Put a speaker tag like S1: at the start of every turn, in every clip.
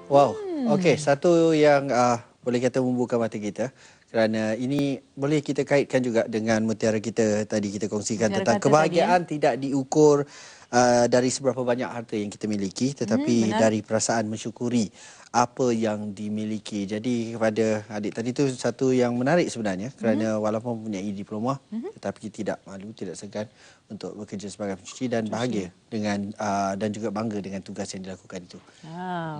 S1: Wow, okey, satu yang boleh kata membuka mata kita, kerana ini boleh kita kaitkan juga dengan mutiara kita tadi kita kongsikan
S2: Mutiara
S1: tentang
S2: kata tadi ya.
S1: kebahagiaan tidak diukur dari seberapa banyak harta yang kita miliki, tetapi
S2: Benar.
S1: dari perasaan mensyukuri apa yang dimiliki. Jadi kepada adik tadi tu satu yang menarik sebenarnya, kerana walaupun mempunyai diploma tetapi tidak malu, tidak segan untuk bekerja sebagai pencuci dan bahagia dengan dan juga bangga dengan tugas yang dilakukan itu.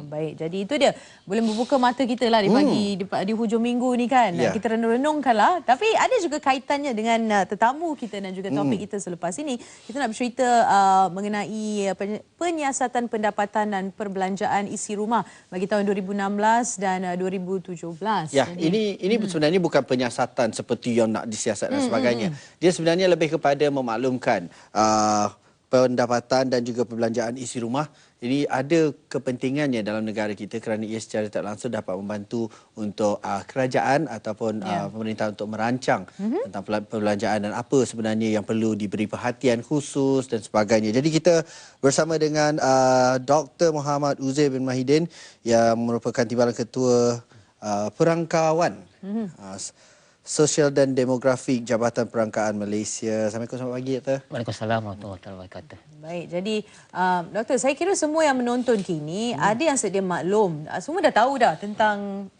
S2: Baik. Jadi itu dia. Boleh membuka mata kita lah di pagi di hujung minggu ni kan.
S1: Ya.
S2: Kita renung-renungkanlah. Tapi ada juga kaitannya dengan tetamu kita dan juga topik kita selepas ini. Kita nak bercerita mengenai penyiasatan pendapatan dan perbelanjaan isi rumah bagi tahun 2016 dan 2017.
S1: Ya,
S2: Jadi,
S1: ini sebenarnya bukan penyiasatan seperti yang nak disiasat dan sebagainya. Dia sebenarnya lebih kepada memaklumkan pendapatan dan juga perbelanjaan isi rumah. Ini ada kepentingannya dalam negara kita kerana ia secara tak langsung dapat membantu untuk kerajaan ataupun pemerintah untuk merancang tentang perbelanjaan dan apa sebenarnya yang perlu diberi perhatian khusus dan sebagainya. Jadi kita bersama dengan Dr. Muhammad Uzair bin Mahidin yang merupakan Timbalan Ketua Perangkawan Sosial dan Demografik Jabatan Perangkaan Malaysia. Assalamualaikum, selamat pagi Doktor.
S3: Waalaikumsalam warahmatullahi wabarakatuh.
S2: baik. Jadi, Doktor, saya kira semua yang menonton kini ada yang sedia maklum. Semua dah tahu dah tentang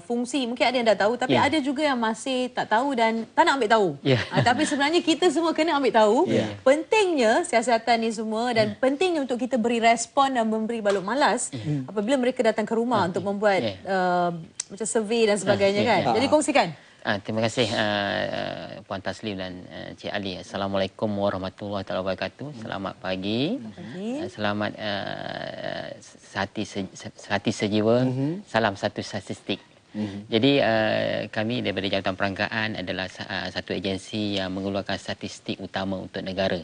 S2: fungsi. Mungkin ada yang dah tahu, tapi ada juga yang masih tak tahu dan tak nak ambil tahu. Tapi sebenarnya kita semua kena ambil tahu. Pentingnya siasatan ni semua dan pentingnya untuk kita beri respon dan memberi balut malas apabila mereka datang ke rumah untuk membuat macam survey dan sebagainya kan. Jadi kongsikan.
S3: Terima kasih Puan Taslim dan Cik Ali. Assalamualaikum warahmatullahi wabarakatuh. Selamat pagi. Selamat sehati sejiwa. Salam satu statistik. Jadi kami daripada Jabatan Perangkaan adalah satu agensi yang mengeluarkan statistik utama untuk negara.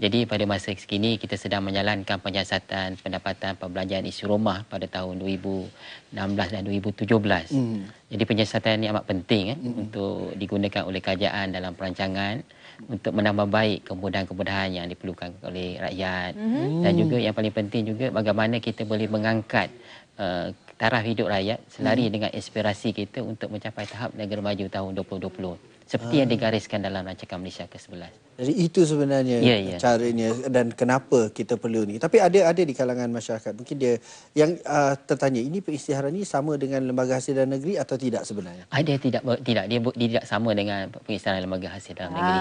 S3: Jadi pada masa kini kita sedang menjalankan penyiasatan pendapatan perbelanjaan isi rumah pada tahun 2016 dan 2017. Jadi penyiasatan ini amat penting untuk digunakan oleh kerajaan dalam perancangan untuk menambah baik kemudahan-kemudahan yang diperlukan oleh rakyat. Dan juga yang paling penting juga bagaimana kita boleh mengangkat taraf hidup rakyat selari dengan inspirasi kita untuk mencapai tahap negara maju tahun 2020 seperti yang digariskan dalam rancangan Malaysia ke-11.
S1: Jadi itu sebenarnya caranya dan kenapa kita perlu ni. Tapi ada di kalangan masyarakat mungkin dia yang tertanya, ini pengisytiharan ni sama dengan Lembaga Hasil Dalam Negeri atau tidak sebenarnya?
S3: Ada tidak dia tidak sama dengan pengisytiharan Lembaga Hasil Dalam Negeri.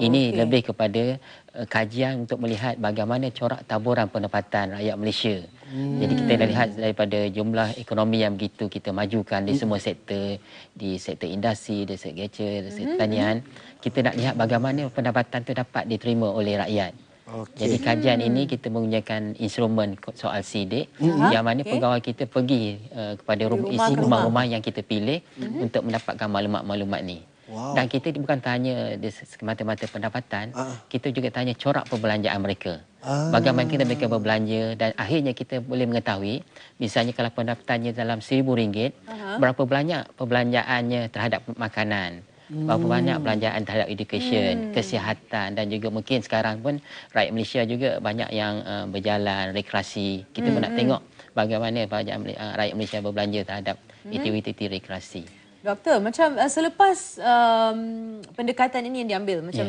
S3: Ini lebih kepada kajian untuk melihat bagaimana corak taburan pendapatan rakyat Malaysia. Jadi kita dah lihat daripada jumlah ekonomi yang begitu kita majukan di semua sektor, di sektor industri, di sektor gadget, di sektor pertanian, kita nak lihat bagaimana pendapatan itu dapat diterima oleh rakyat. Jadi kajian ini kita menggunakan instrumen soal sidik yang mana pegawai kita pergi kepada isi rumah-rumah yang kita pilih untuk mendapatkan maklumat-maklumat ni. Dan kita bukan tanya semata-mata pendapatan, kita juga tanya corak perbelanjaan mereka. Bagaimana mereka berbelanja dan akhirnya kita boleh mengetahui misalnya kalau pendapatannya dalam RM1,000, berapa banyak perbelanjaannya terhadap makanan, berapa banyak belanjaan terhadap education, kesihatan dan juga mungkin sekarang pun rakyat Malaysia juga banyak yang berjalan, rekreasi. Kita pun nak tengok bagaimana rakyat Malaysia berbelanja terhadap aktiviti rekreasi.
S2: Doktor, macam selepas pendekatan ini yang diambil, macam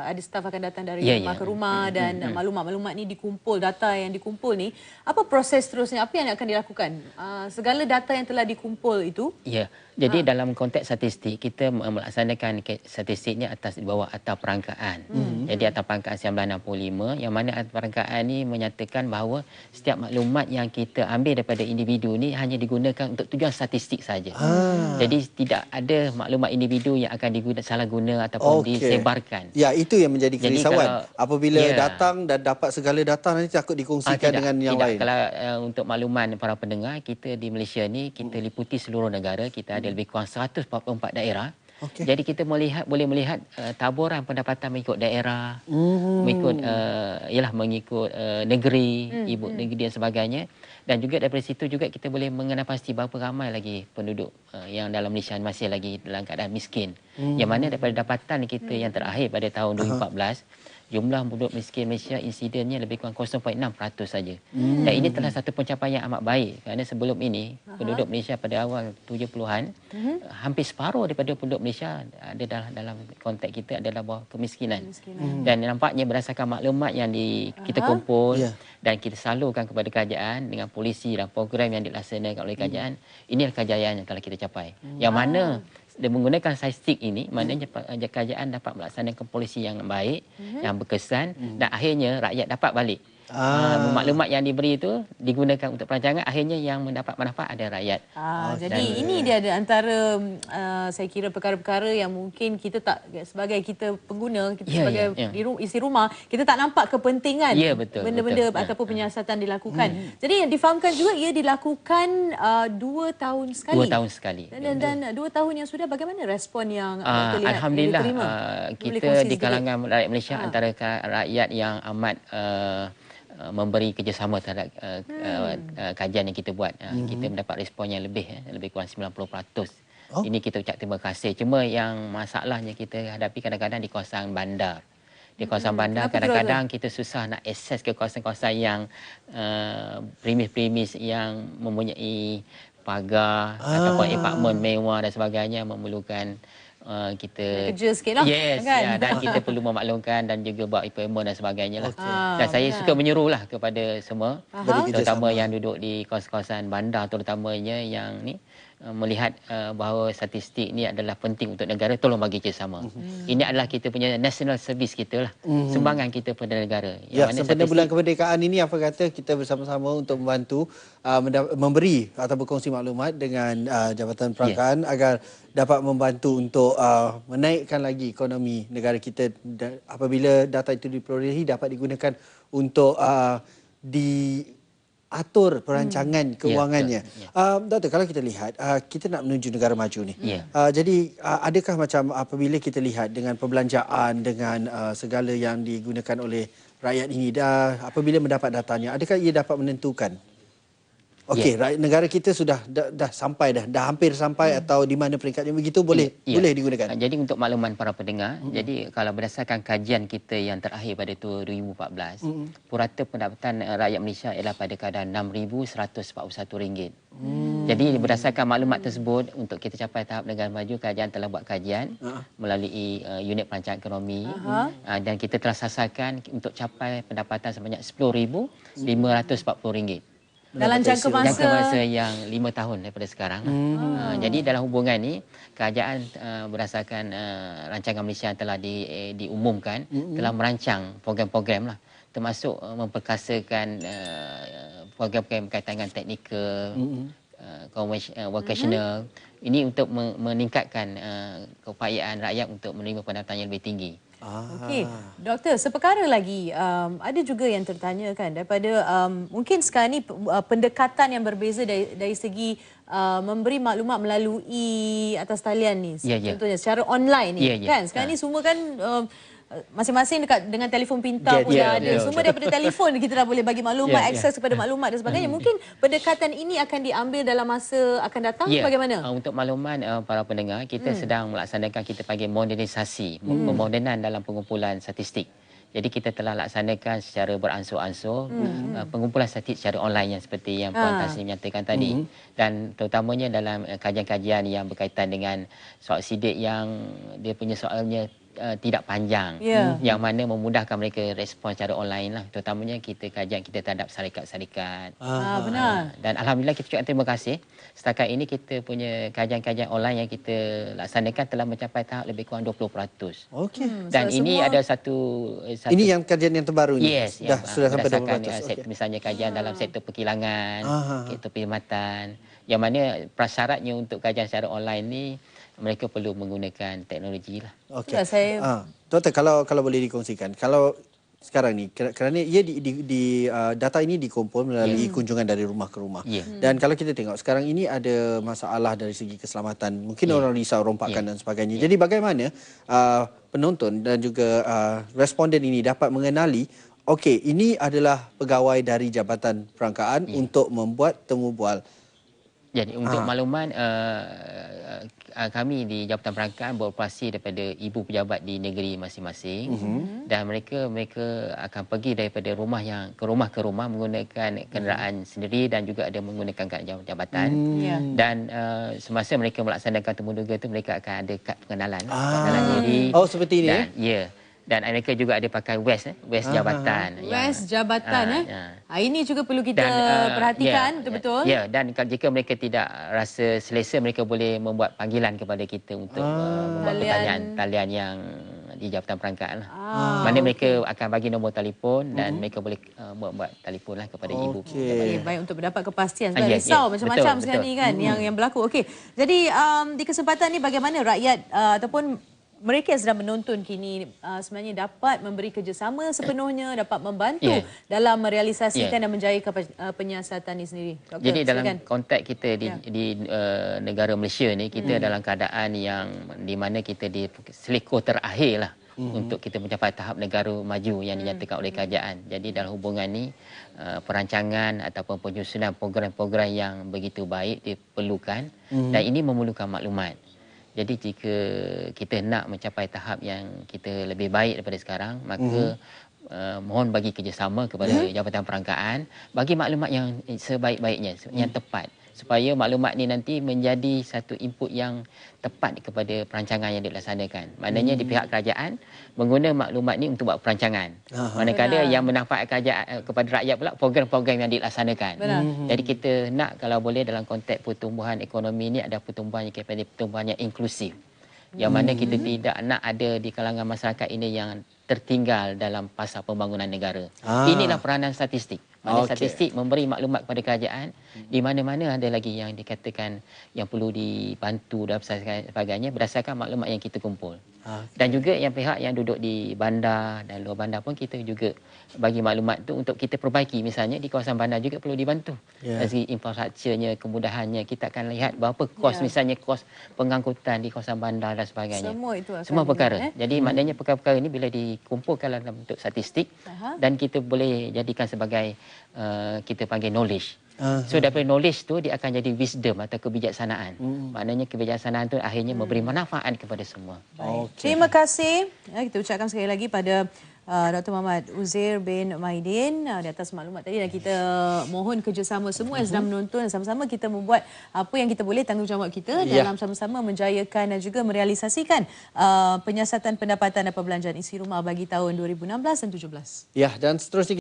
S2: ada staf akan datang dari rumah ke rumah dan maklumat-maklumat ni dikumpul, data yang dikumpul ni, apa proses terusnya, apa yang akan dilakukan? Segala data yang telah dikumpul itu?
S3: Jadi dalam konteks statistik, kita melaksanakan statistiknya atas di bawah Akta Perangkaan. Jadi Akta Perangkaan 1965, yang mana Akta Perangkaan ni menyatakan bahawa setiap maklumat yang kita ambil daripada individu ni hanya digunakan untuk tujuan statistik saja. Jadi tidak ada maklumat individu yang akan salah guna ataupun disebarkan.
S1: Ya, itu yang menjadi kerisauan. Apabila datang dan dapat segala data nanti takut dikongsikan dengan yang lain.
S3: Kalau untuk makluman para pendengar, kita di Malaysia ni kita liputi seluruh negara, kita ada lebih kurang 144 daerah. Jadi kita boleh melihat taburan pendapatan mengikut daerah, mengikut negeri, ibu negeri dan sebagainya. Dan juga daripada situ juga kita boleh mengenal pasti berapa ramai lagi penduduk yang dalam Malaysia masih lagi dalam keadaan miskin. Yang mana daripada dapatan kita yang terakhir pada tahun 2014, jumlah penduduk miskin Malaysia insidennya lebih kurang 0.6% saja. Dan ini telah satu pencapaian amat baik kerana sebelum ini penduduk Malaysia pada awal 70-an hampir separuh daripada penduduk Malaysia ada dalam konteks kita adalah bawah kemiskinan. Dan nampaknya berdasarkan maklumat yang kita kumpul dan kita salurkan kepada kerajaan dengan polisi dan program yang dilaksanakan oleh kerajaan, inilah kejayaan yang telah kita capai. Yang mana dia menggunakan statistik ini, maknanya kerajaan dapat melaksanakan polisi yang baik, yang berkesan dan akhirnya rakyat dapat balik. Maklumat yang diberi itu digunakan untuk perancangan, akhirnya yang mendapat manfaat adalah rakyat.
S2: Jadi ini dia ada antara saya kira perkara-perkara yang mungkin kita tak, sebagai kita pengguna, kita sebagai isi rumah, kita tak nampak kepentingan benda-benda ataupun penyiasatan dilakukan. Jadi yang difahamkan juga ia dilakukan 2 tahun sekali.
S3: 2 tahun sekali.
S2: Dan 2 tahun yang sudah, bagaimana respon yang terlihat?
S3: Alhamdulillah, kita di kalangan rakyat Malaysia antara rakyat yang amat memberi kerjasama terhadap kajian yang kita buat. Kita mendapat respon yang lebih kurang 90%. Ini kita ucap terima kasih. Cuma yang masalahnya kita hadapi kadang-kadang di kawasan bandar. Di kawasan bandar kadang-kadang kita susah nak akses ke kawasan-kawasan yang premis-premis yang mempunyai pagar ataupun apartmen mewah dan sebagainya, memerlukan kita
S2: kerja sikit lah,
S3: kan? Dan kita perlu memaklumkan dan juga buat appointment dan sebagainya lah. Dan saya suka menyuruhlah kepada semua, terutama yang duduk di kawasan-kawasan bandar terutamanya yang ni, melihat bahawa statistik ni adalah penting untuk negara, tolong bagi kerjasama. Ini adalah kita punya national service kita lah, sumbangan kita kepada negara.
S1: Sempena bulan kemerdekaan ini, apa kata kita bersama-sama untuk membantu memberi atau berkongsi maklumat dengan Jabatan Perangkaan agar dapat membantu untuk menaikkan lagi ekonomi negara kita. Apabila data itu diperolehi, dapat digunakan untuk diatur perancangan keuangannya. Doktor, kalau kita lihat, kita nak menuju negara maju ni. Jadi adakah macam apabila kita lihat dengan perbelanjaan, dengan segala yang digunakan oleh rakyat ini, apabila mendapat datanya, adakah ia dapat menentukan okey, negara kita sudah dah sampai dah hampir sampai atau di mana peringkatnya, begitu boleh digunakan.
S3: Jadi untuk makluman para pendengar, jadi kalau berdasarkan kajian kita yang terakhir pada 2014, purata pendapatan rakyat Malaysia ialah pada kadar RM6,141. Jadi berdasarkan maklumat tersebut, untuk kita capai tahap negara maju, kerajaan telah buat kajian melalui unit perancangan ekonomi, dan kita telah sasarkan untuk capai pendapatan sebanyak RM10,540
S2: dalam jangka masa
S3: yang 5 tahun daripada sekarang. Jadi dalam hubungan ni, kerajaan berdasarkan rancangan Malaysia yang telah diumumkan, telah merancang program-program lah, termasuk memperkasakan program-program berkaitan dengan teknikal, vocational. Ini untuk meningkatkan keupayaan rakyat untuk menerima pendapatan yang lebih tinggi.
S2: Okey, doktor, seperkara lagi, ada juga yang tertanyakan daripada mungkin sekarang ni pendekatan yang berbeza dari segi memberi maklumat melalui atas talian ni, contohnya secara online ni, kan? Sekarang ni semua kan masing-masing dekat dengan telefon pintar pun dah ada. Semua daripada telefon kita dah boleh bagi maklumat, akses kepada maklumat dan sebagainya. Mungkin pendekatan ini akan diambil dalam masa akan datang, bagaimana?
S3: Untuk makluman para pendengar, kita sedang melaksanakan, kita panggil modernisasi, pemodenan dalam pengumpulan statistik. Jadi kita telah laksanakan secara beransur-ansur pengumpulan statistik secara online yang seperti yang Puan Tasnim nyatakan tadi. Dan terutamanya dalam kajian-kajian yang berkaitan dengan soal sidik yang dia punya soalnya tidak panjang, yang mana memudahkan mereka respon secara online lah. Terutamanya kita kajian kita terhadap syarikat-syarikat.
S2: Benar.
S3: Dan alhamdulillah kita ucapkan terima kasih. Setakat ini kita punya kajian-kajian online yang kita laksanakan telah mencapai tahap lebih kurang 20%. Dan ini ada satu
S1: ini yang kajian yang terbaru ni. Sudah sampai 20%.
S3: Misalnya kajian dalam sektor perkilangan, sektor perkhidmatan, yang mana prasyaratnya untuk kajian secara online ni mereka perlu menggunakan teknologi lah.
S1: Doktor, kalau boleh dikongsikan, kalau sekarang ni kerana ia data ini dikumpul melalui kunjungan dari rumah ke rumah. Dan kalau kita tengok sekarang ini ada masalah dari segi keselamatan, mungkin orang risau rompakan dan sebagainya. Jadi bagaimana penonton dan juga responden ini dapat mengenali, okey, ini adalah pegawai dari Jabatan Perangkaan untuk membuat temu bual.
S3: Jadi untuk makluman kami di Jabatan Perangkaan beroperasi daripada ibu pejabat di negeri masing-masing dan mereka akan pergi daripada rumah ke rumah menggunakan kenderaan sendiri dan juga ada menggunakan kad jabatan dan semasa mereka melaksanakan temuduga itu mereka akan ada kad pengenalan diri.
S1: Oh, seperti ini
S3: dan, dan mereka juga ada pakai vest jabatan.
S2: Vest jabatan ini juga perlu kita perhatikan betul-betul.
S3: Dan jika mereka tidak rasa selesa mereka boleh membuat panggilan kepada kita untuk membuat pertanyaan talian yang di Jabatan Perangkaan. Mana mereka akan bagi nombor telefon dan mereka boleh buat telefon lah kepada ibu.
S2: Baik, untuk mendapat kepastian sebab risau macam-macam sekarang ni kan yang berlaku. Okey. Jadi di kesempatan ni bagaimana rakyat ataupun mereka yang sedang menonton kini sebenarnya dapat memberi kerjasama sepenuhnya, dapat membantu dalam merealisasikan dan menjayakan penyiasatan ini sendiri. Doktor,
S3: jadi dalam konteks kita di negara Malaysia ni, kita dalam keadaan yang di mana kita di selikoh terakhir lah untuk kita mencapai tahap negara maju yang dinyatakan oleh kerajaan. Jadi dalam hubungan ni perancangan ataupun penyusunan program-program yang begitu baik diperlukan dan ini memerlukan maklumat. Jadi jika kita nak mencapai tahap yang kita lebih baik daripada sekarang, maka mohon bagi kerjasama kepada Jabatan Perangkaan, bagi maklumat yang sebaik-baiknya, yang tepat. Supaya maklumat ni nanti menjadi satu input yang tepat kepada perancangan yang dilaksanakan. Maknanya di pihak kerajaan menggunakan maklumat ni untuk buat perancangan. Manakala yang bermanfaat kerajaan kepada rakyat pula program-program yang dilaksanakan. Jadi kita nak kalau boleh dalam konteks pertumbuhan ekonomi ni ada pertumbuhan yang inklusif. Yang mana kita tidak nak ada di kalangan masyarakat ini yang tertinggal dalam pasal pembangunan negara. Inilah peranan statistik. Statistik memberi maklumat kepada kerajaan di mana-mana ada lagi yang dikatakan yang perlu dibantu dan sebagainya berdasarkan maklumat yang kita kumpul. Dan juga yang pihak yang duduk di bandar dan luar bandar pun kita juga bagi maklumat tu untuk kita perbaiki. Misalnya di kawasan bandar juga perlu dibantu. Dari segi infrastrukturnya, kemudahannya, kita akan lihat berapa kos misalnya kos pengangkutan di kawasan bandar dan sebagainya. Semua perkara. Jadi maknanya perkara-perkara ini bila dikumpulkan dalam bentuk statistik dan kita boleh jadikan sebagai kita panggil knowledge. So daripada knowledge tu dia akan jadi wisdom atau kebijaksanaan. Maknanya kebijaksanaan tu akhirnya memberi manfaat kepada semua.
S2: Terima kasih. Kita ucapkan sekali lagi pada Dr. Muhammad Uzair bin Maidin di atas maklumat tadi dan kita mohon kerjasama semua yang sedang menonton dan sama-sama kita membuat apa yang kita boleh tanggungjawab kita dalam sama-sama menjayakan dan juga merealisasikan penyiasatan pendapatan dan perbelanjaan isi rumah bagi tahun 2016 dan 2017.
S1: Dan seterusnya